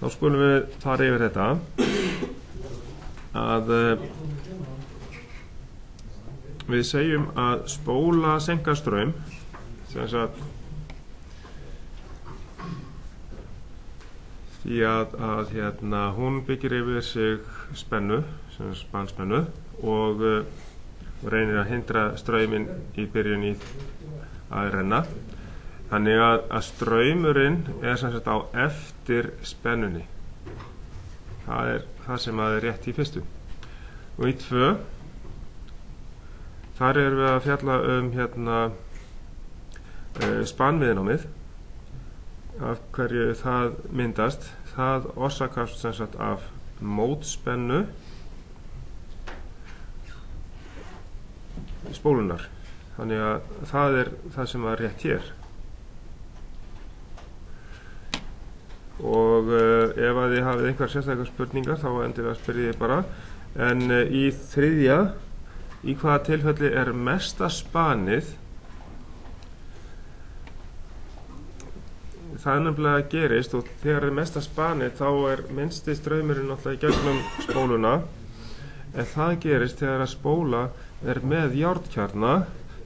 Þá skulum við fara yfir þetta að við segjum að spóla seinka straum sem sagt því að hún byggir yfir sig spennu, sem er spanspennu og reynir að hindra strauminn í byrjun í að renna. Þannig að straumurinn er sem sagt á eftir spennunni. Það er það sem er rétt í fyrstu. Og í 2 þar erum við að fjalla spanviðnámið, af hverju það myndast. Það orsakast sem sagt af mótspennu spólunar. Þannig að það er það sem er rétt hér. Og ef að þið hafið einhver sérstakar spurningar þá endilega spyrjið ég bara. En í 3. í hvaða tilfelli er mesta spanið? Það er nefnilega gerist, og þegar er mesta spanið þá er minnsti straumurinn náttúrulega í gegnum spóluna, en það gerist þegar að spóla er með járnkjarna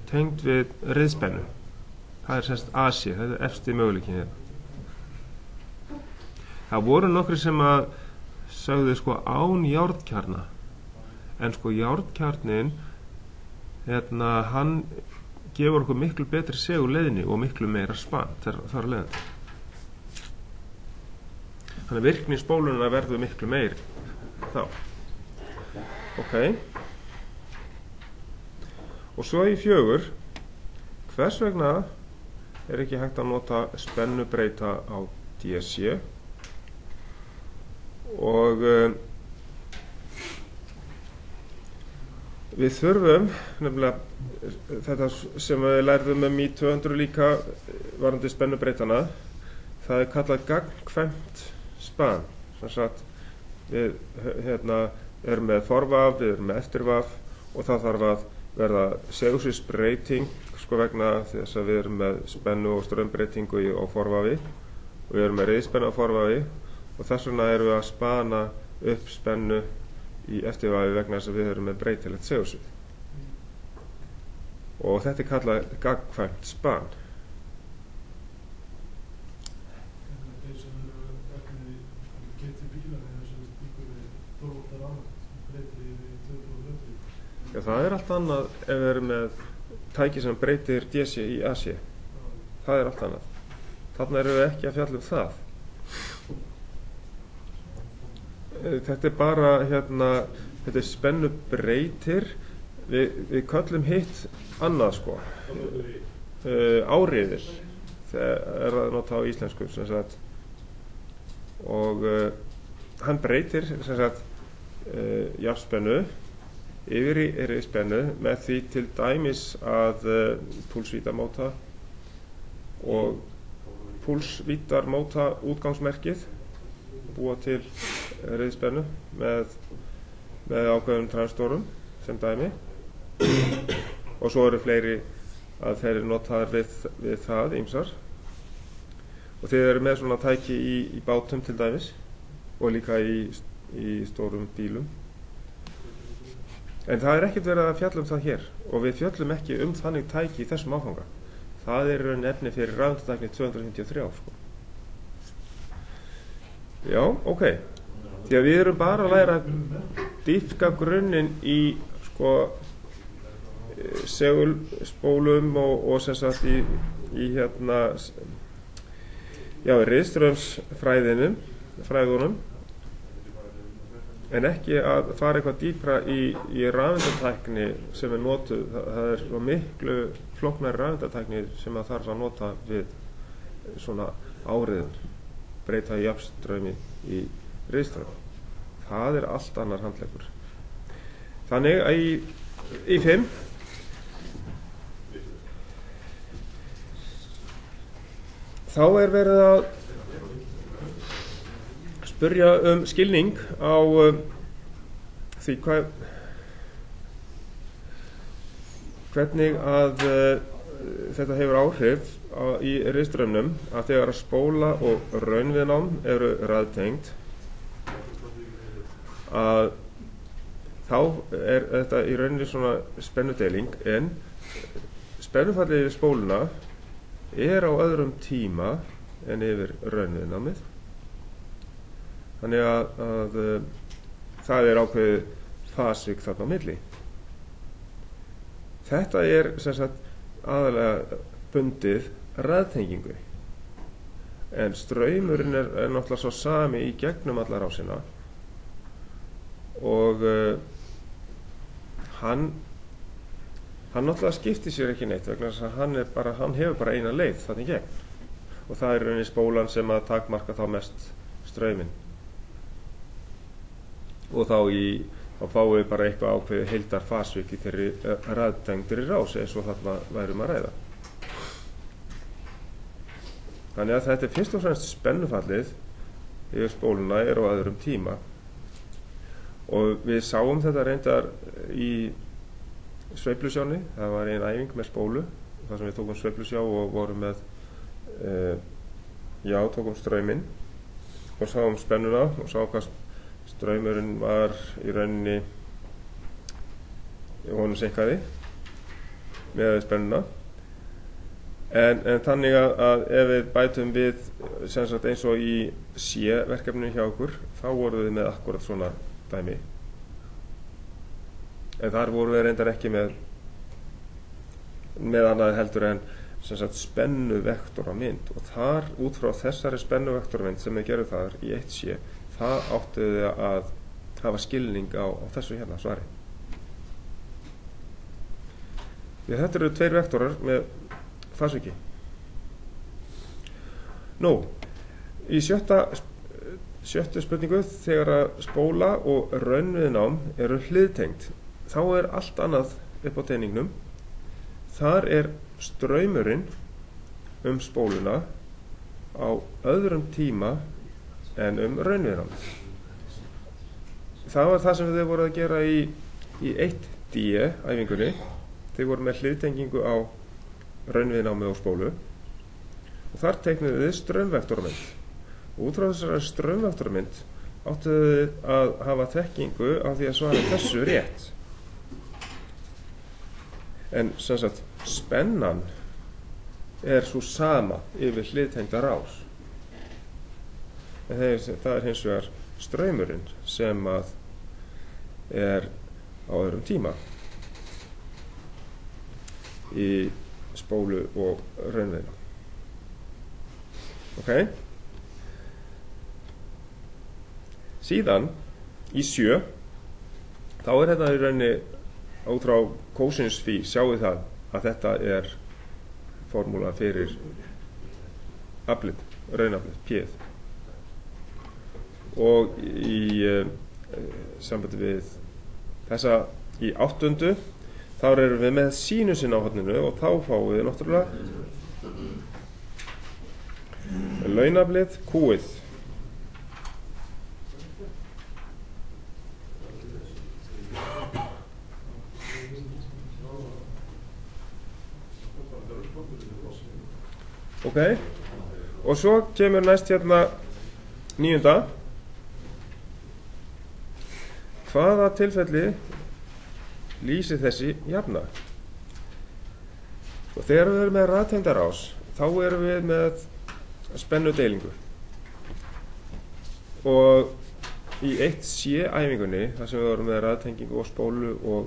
tengd við riðspennu. Það er semst AC, það er efsti möguleikin hérna. Það voru nokkri sem að sögðu án járnkjarna, en járnkjarnin hann gefur okkur miklu betri seguleiðni og miklu meira span þar leiðandi. Þannig að virkni spóluna verður miklu meiri þá. Ok. Og svo í 4, hvers vegna er ekki hægt að nota spennubreita á DC? Og við þurfum nefnilega þetta sem við lærðum í 200 líka varðandi spennubreitana, það er kallað gagnkvæmt span. Sem sagt, við erum með forvaf, við erum með eftirvaf, og það þarf að verða segulsviðsbreyting vegna þess að við erum með spennu og straumbreytingu á forvafi, og við erum með riðspennu á forvafi, og þess vegna erum við að spana upp spennu í eftirvafi vegna þess að við erum með breytilegt segulsvið. Og þetta er kallað gagnkvæmt span. Já, það er allt annað ef við erum með tæki sem breytir DC í AC. Það er allt annað. Þarna erum við ekki að fjalla það. Þetta er bara þetta er spennubreytir. Við köllum hitt annað áhrifir. Það er að nota á íslensku sem sagt. Og hann breytir sem sagt jafnspennu yfir í riðspennu með því til dæmis að púlsvítarmóta og púlsvítarmóta útgangsmerkið, búa til riðspennu með ákveðum transtorum sem dæmi, og svo eru fleiri að þeir eru notaðar við það ýmsar, og þeir eru með svona tæki í bátum til dæmis og líka í stórum bílum. En það er ekkert verið að fjalla það hér, og við fjöllum ekki þannig tæki í þessum áfanga. Það er efni fyrir rafeindatækni 253. Já, ok. Því að við erum bara að læra að dýpka grunninn í segulspólum og sem sagt í riðstraumsfræðunum, en ekki að fara eitthvað dýpra í rafeindatækni sem er notuð. Það er svo miklu flóknari rafeindatækni sem að þarf að nota við svona áriðun, breyta jafnstraumi í riðstraum. Það er allt annar handleggur. Þannig að í 5 þá er verið að spyrja skilning á því hvernig að þetta hefur áhrif í riststraumnum að þegar spóla og raunviðnám eru raðtengd að þá þetta í rauninni svona spennudeling, en spennufallið yfir spóluna á öðrum tíma en yfir raunviðnámið. Þannig að það ákveðið fasvik þarna á milli. Þetta sem sagt aðalega bundið raðtengingu, en straumurinn náttúrulega svo sami í gegnum alla rásina og hann náttúrulega skiptir sér ekki neitt vegna þess að hann hefur bara eina leið þarna í gegn, og það rauninni spólan sem að takmarka þá mest strauminn, og þá fáum við bara eitthvað ákveðið heildar fasvik í þeirri raðtengdri rás eins og þarna værum að ræða. Þannig að þetta fyrst og fremst spennufallið yfir spóluna á öðrum tíma, og við sáum þetta reyndar í sveiflusjánni. Það var ein æfing með spólu þar sem við tókum sveiflusjá og vorum með tókum strauminn og sáum spennuna og sáum hvað straumurinn var í rauninni honum seinkaði með spennuna, en þannig að ef við bætum við sem sagt eins og í C-verkefninu hjá okkur, þá vorum við með akkurat svona dæmi, en þar vorum við reyndar ekki með annað heldur en sem sagt spennuvektormynd, og þar út frá þessari spennuvektormynd sem við gerum þar í 1C, það áttu við að hafa skilning á þessu hérna svari. Því þetta eru tveir vektorar með fasviki. Í sjöttu spurningu, þegar að spóla og raunviðnám eru hliðtengd, þá allt annað upp á teiningnum. Þar straumurinn spóluna á öðrum tíma en raunviðnám. Það var það sem þau voru að gera í 1D æfingunni. Þau voru með hliðtengingu á raunviðnámi og spólu, og þar teiknuðu við straumvektormynd, og út frá þessari straumvektormynd áttu þau að hafa þekkingu á því að svara þessu rétt. En sem sagt spennan sú sama yfir hliðtengda rás, en það hins vegar straumurinn sem að á öðrum tíma í spólu og raunviðnám. Ok? Síðan í 7 þá þetta í rauninni út frá Cousins phi, sjáu það að þetta formúla fyrir aflið, raunaflið, P-ið, og í sambandi við þessa í 8. þá erum við með sínusinn á horninu, og þá fáum við náttúrulega launaflið Q-ið. Ok, og svo kemur næst hérna 9. Hvaða tilfelli lýsir þessi jafna? Og þegar við erum með raðtengda rás, þá erum við með spennudeilingu, og í 1C æfingunni, þar sem við vorum með raðtengingu og spólu og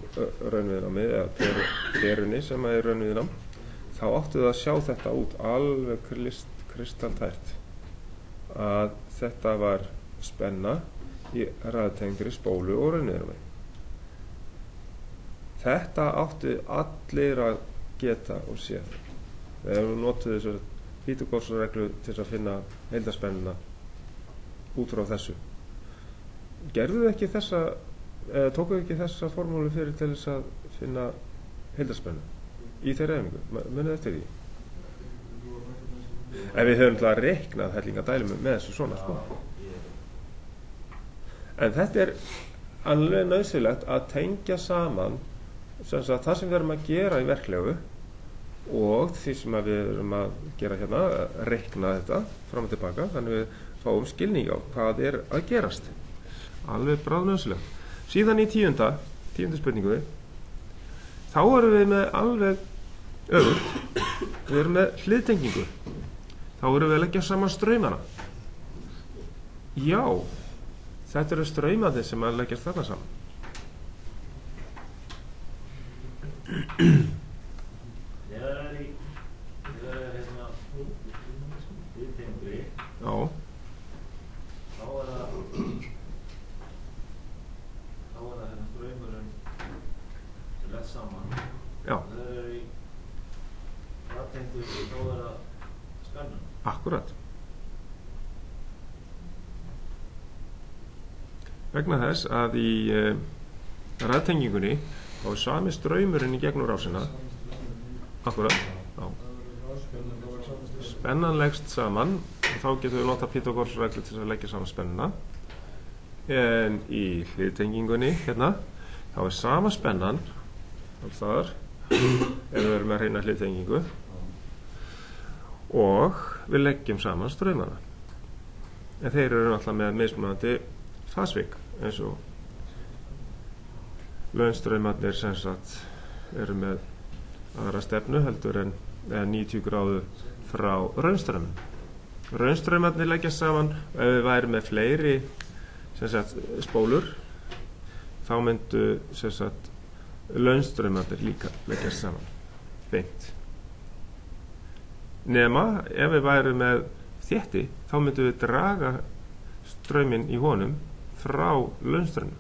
raunviðnámi, eða perunni sem raunviðnám, þá áttu að sjá þetta út alveg kristaltært að þetta var spenna í raðtengdri spólu og raunviðnámi. Þetta áttu allir að geta og séð. Við hefum notið þessar Pýþagórsreglu til að finna heildarspennuna út frá þessu. Gerðu þið ekki þessa, tókuð þið ekki þessa formúlu fyrir til þess að finna heildarspennu í þeirra æfingu? Munið eftir því? En við höfum til að reiknað hellingadælum með þessu svona, sko. En þetta alveg nauðsynlegt að tengja saman sem sagt, það sem við erum að gera í verklegu og því sem við erum að gera hérna, reikna þetta fram og tilbaka, þannig við fáum skilning á hvað er að gerast. Alveg bráðnauðsynlegt. Síðan í tíundu spurningu, þá erum við með alveg öfugt. Við erum með hliðtengingu. Þá erum við að leggja saman straumana. Já, þetta eru straumarnir sem að leggjast þarna saman. Þegar það er hérna hliðtengri, Já, þá er það hérna straumurinn sem lett saman. já, Þegar það er í raðtengri, þá er það spennan. akkurat. Vegna þess að í raðtengingunni þá er sami straumurinn í gegnum rásina. Akkurat, já. Spennan leggst saman og þá getum við notað Pythagoras-reglu til að leggja saman spennuna. En í hliðtengingunni hérna, þá er sama spennan alls staðar, ef við erum með hreina hliðtengingu, og við leggjum saman straumana. En þeir eru alltaf með mismunandi fasvik, eins og launstraumarnir sem sagt eru með aðra stefnu heldur en 90 gráðu frá raunstraumum. Raunstraumarnir leggjast saman, og ef við værum með fleiri sem sagt spólur, þá myndu sem sagt launstraumarnir líka leggjast saman beint. Nema ef við værum með þétti, þá myndum við draga strauminn í honum frá launstraumum.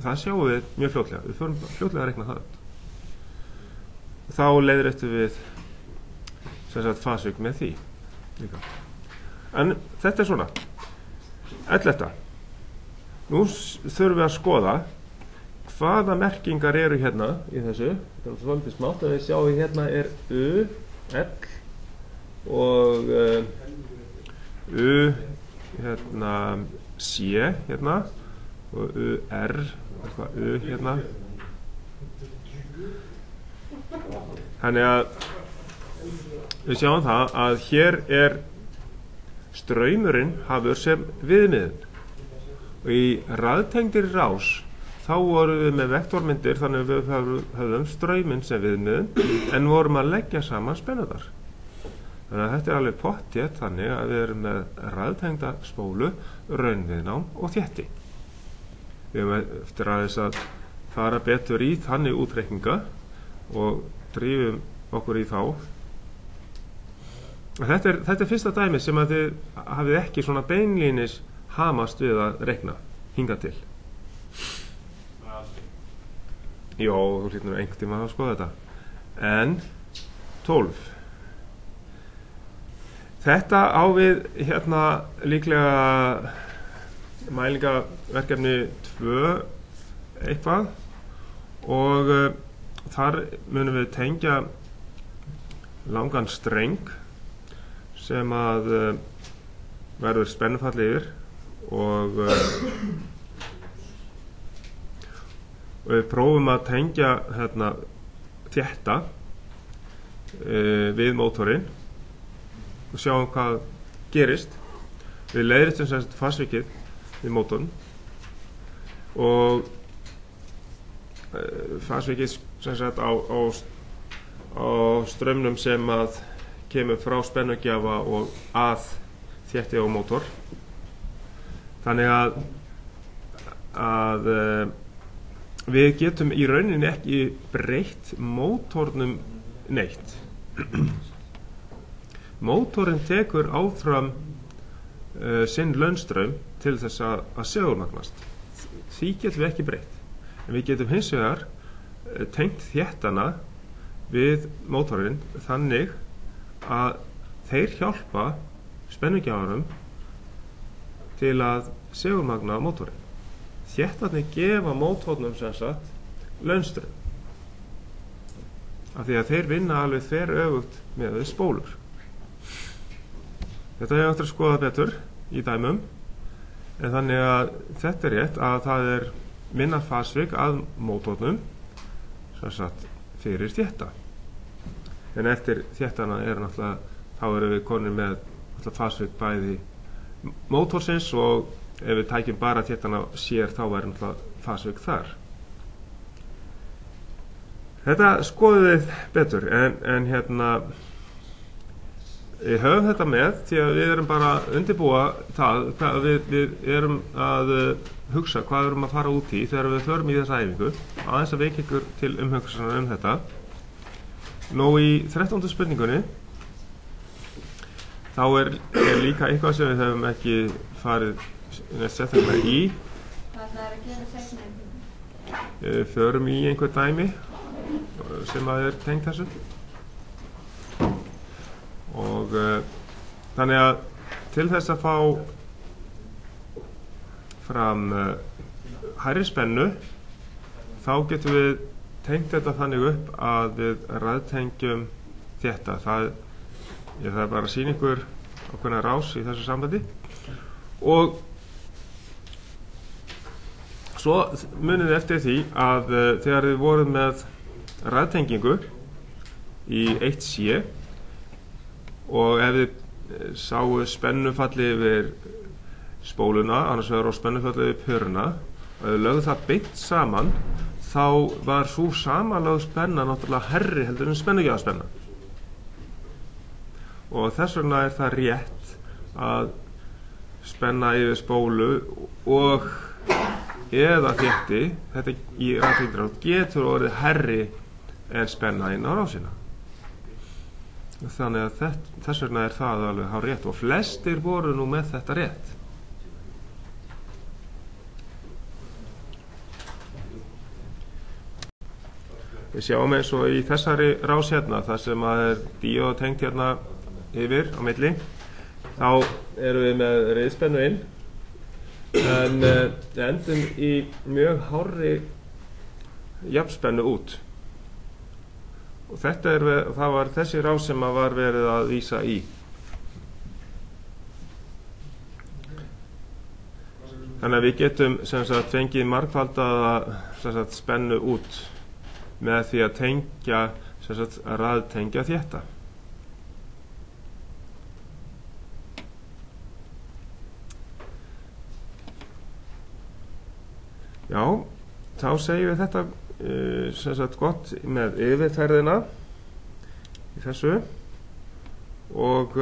Það sjáum við mjög fljótlega. Við förum fljótlega að reikna það út. Þá leiðréttum við sem sagt fasvik með því líka. En þetta er svona 11. Nú þurfum við að skoða hvaða merkingar eru hérna í þessu. Þetta er svolítið smátt að við sjáum hérna er U, L og U hérna C hérna og U, R eitthvað U hérna. Þannig að við sjáum það að hér er straumurinn hafður sem viðmiðun, og í raðtengdri rás þá vorum við með vektormyndir, þannig að við höfðum strauminn sem viðmiðun en vorum að leggja saman spennurnar. Þannig að þetta er alveg pottþétt, þannig að við erum með raðtengda spólu, raunviðnám og þétti. Við höfum eftir aðeins að fara betur í þannig útreikninga og drífum okkur í þá. Þetta er fyrsta dæmi sem að þið hafið ekki svona beinlínis hamast við að reikna hingað til. Jó, þú hlýtur einhvern tíma að skoða þetta. En 12. Þetta á við hérna líklega mælingaverkefni 2 eitthvað, og þar munum við tengja langan streng sem að verður spennufall yfir, og við prófum að tengja hérna þétta við mótorinn og sjáum hvað gerist. Við leiðréttum sem sagt fasvikið við mótorinn, og fasvikið sem sagt á straumnum sem að kemur frá spennugjafa og að þétti á mótor. Þannig að við getum í rauninni ekki breytt mótornum neitt. Mótorinn tekur áfram sinn launstraum til þess að segulmagnast. Því getum við ekki breytt. En við getum hins vegar tengt þéttana við mótorinn þannig að þeir hjálpa spennugjafanum til að segulmagna mótorinn. Þéttarnir gefa mótornum sem sagt launstraum, af því að þeir vinna alveg þveröfugt með þau spólur. Þetta hefur eftir að skoða betur í dæmum, en þannig að þetta er rétt að það er minna fasvik að mótornum sem sagt fyrir þétta. en eftir þéttana náttúrulega, þá erum við konir með fasvið bæði mótorsins, og ef við tækjum bara þéttana sér þá náttúrulega fasvið þar. Þetta skoðum við betur, en við höfum þetta með því að við erum bara að undirbúa það, við erum að hugsa hvað við erum að fara út í þegar við förum í þessa æfingu, aðeins að vekja ykkur til umhugsunar þetta. Nú í 13. spurningunni þá líka eitthvað sem við höfum ekki farið sérstaklega í. Hvað það að gera seinna? Við förum í einhver dæmi sem að tengt þessu, og þannig að til þess að fá fram hærri spennu þá getum við tengt þetta þannig upp að við raðtengjum þetta. Það er bara að sýna ykkur ákveðna rás í þessu sambandi, og svo munið þið eftir því að þegar við vorum með raðtengingu í 1C og ef við sáu spennufalli yfir spóluna annars vegar og spennufalli yfir pöruna og ef við lögum það beint saman þá var sú samanlögð spenna náttúrulega hærri heldur en spennugjafarspenna, og þess vegna er það rétt að spenna yfir spólu og eða þétti þetta í raðtengindrátt getur orðið hærri en spenna inn á rásina. Þannig að þess vegna er það alveg hárrétt, og flestir voru nú með þetta rétt. Við sjáum eins og í þessari rás hérna, þar sem að díóð tengt hérna yfir á milli, þá erum við með reiðspennu inn, en endum í mjög hárri jafnspennu út. Og það var þessi rás sem að var verið að vísa í. Þannig að við getum fengið margfaldaða spennu út með því að tengja, raðtengja þétta. Já, þá segjum við þetta gott með yfirferðina í þessu, og